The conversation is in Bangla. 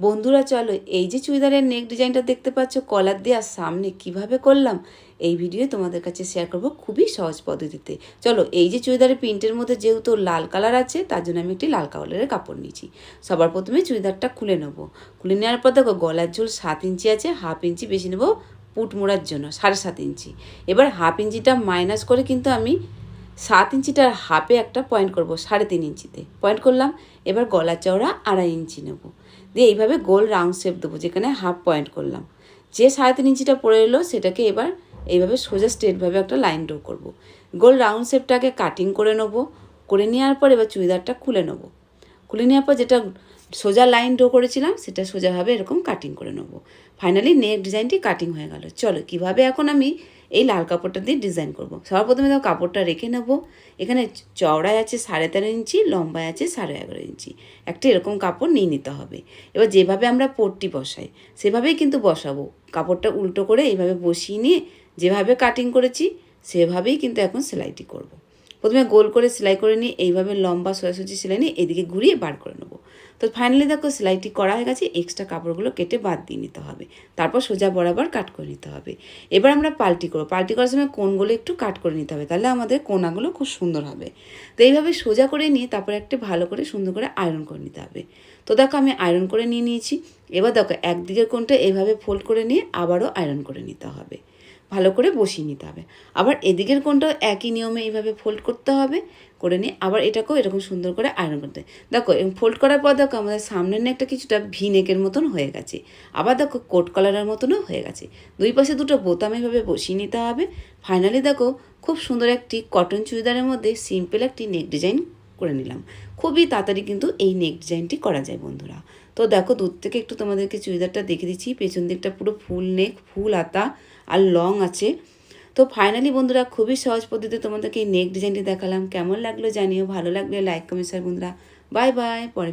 বন্ধুরা চলো এই যে চুড়িদারের নেক ডিজাইনটা দেখতে পাচ্ছ কলার দেওয়ার সামনে কিভাবে করলাম এই ভিডিও তোমাদের কাছে শেয়ার করব খুবই সহজ পদ্ধতিতে। চলো এই যে চুড়িদারের প্রিন্টের মধ্যে যেহেতু লাল কালার আছে তার জন্য আমি একটি লাল কালারের কাপড় নিয়েছি। সবার প্রথমে চুড়িদারটা খুলে নেব। খুলে নেওয়ার পর দেখো গলার ঝোল 7 ইঞ্চি আছে, হাফ ইঞ্চি বেশি নেব পুট মোড়ার জন্য 7.5 ইঞ্চি। এবার হাফ ইঞ্চিটা মাইনাস করে কিন্তু আমি 7 ইঞ্চিটার হাফে একটা পয়েন্ট করব, 3.5 ইঞ্চিতে পয়েন্ট করলাম। এবার গলার চওড়া 2.5 ইঞ্চি নেব, দিয়ে এইভাবে গোল রাউন্ড শেপ দেবো যেখানে হাফ পয়েন্ট করলাম। যে 3.5 ইঞ্চিটা পড়ে এলো সেটাকে এবার এইভাবে সোজা স্ট্রেটভাবে একটা লাইন ড্র করব। গোল রাউন্ড শেপটাকে কাটিং করে নেব। করে নেওয়ার পর এবার চুড়িদারটা খুলে নেব। খুলে নেওয়ার পর যেটা সোজা লাইন ড্র করেছিলাম সেটা সোজাভাবে এরকম কাটিং করে নেব। ফাইনালি নেক ডিজাইনটি কাটিং হয়ে গেল। চলো কিভাবে এখন আমি এই লাল কাপড়টা দিয়ে ডিজাইন করব। সবার প্রথমে দেখো কাপড়টা রেখে নেব। এখানে চওড়ায় আছে 13.5 ইঞ্চি, লম্বায় আছে 11.5 ইঞ্চি। একটা এরকম কাপড় নিয়ে নিতে হবে। এবার যেভাবে আমরা পট্টি বসাই সেভাবেই কিন্তু বসাবো। কাপড়টা উল্টো করে এইভাবে বসিয়ে নিয়ে যেভাবে কাটিং করেছি সেভাবেই কিন্তু এখন সেলাইটি করব। প্রথমে গোল করে সেলাই করে নিয়ে এইভাবে লম্বা সোজাসুজি সেলাই নিয়ে এদিকে ঘুরিয়ে বার করে নেবো। তো ফাইনালি দেখো সেলাইটি করা হয়ে গেছে। এক্সট্রা কাপড়গুলো কেটে বাদ দিয়ে নিতে হবে। তারপর সোজা বরাবর কাট করে নিতে হবে। এবার আমরা পাল্টি করবো। পাল্টি করার সময় কোণগুলো একটু কাট করে নিতে হবে, তাহলে আমাদের কোণাগুলো খুব সুন্দর হবে। তো এইভাবে সোজা করে নিয়ে তারপরে একটা ভালো করে সুন্দর করে আয়রন করে নিতে হবে। তো দেখো আমি আয়রন করে নিয়ে নিয়েছি। এবার দেখো একদিকের কোণটা এইভাবে ফোল্ড করে নিয়ে আবারও আয়রন করে নিতে হবে, ভালো করে বসিয়ে নিতে হবে। আবার এদিকের কোণটাও একই নিয়মে এইভাবে ফোল্ড করতে হবে, করে নিয়ে আবার এটাকেও এরকম সুন্দর করে আয়রন করতে। দেখো ফোল্ড করার পর দেখো আমাদের সামনের নেকটা কিছুটা ভি নেকের মতন হয়ে গেছে। আবার দেখো কোট কলারের মতনও হয়ে গেছে। দুই পাশে দুটো বোতাম এইভাবে বসিয়ে নিতে হবে। ফাইনালি দেখো খুব সুন্দর একটি কটন চুড়িদারের মধ্যে সিম্পল একটি নেক ডিজাইন করে নিলাম। খুবই তাড়াতাড়ি কিন্তু এই নেক ডিজাইনটি করা যায় বন্ধুরা। তো দেখো দূর থেকে একটু তোমাদেরকে চুড়িদারটা দেখে দিচ্ছি। পেছন দিকটা পুরো ফুল নেক, ফুল হাতা আর লং আছে। তো ফাইনালি বন্ধুরা খুবই সহজ পদ্ধতিতে তোমাদেরকে এই নেক ডিজাইনটি দেখালাম। কেমন লাগলো জানিও, ভালো লাগলে লাইক কমেন্ট শেয়ার বন্ধুরা। Bye bye. পরে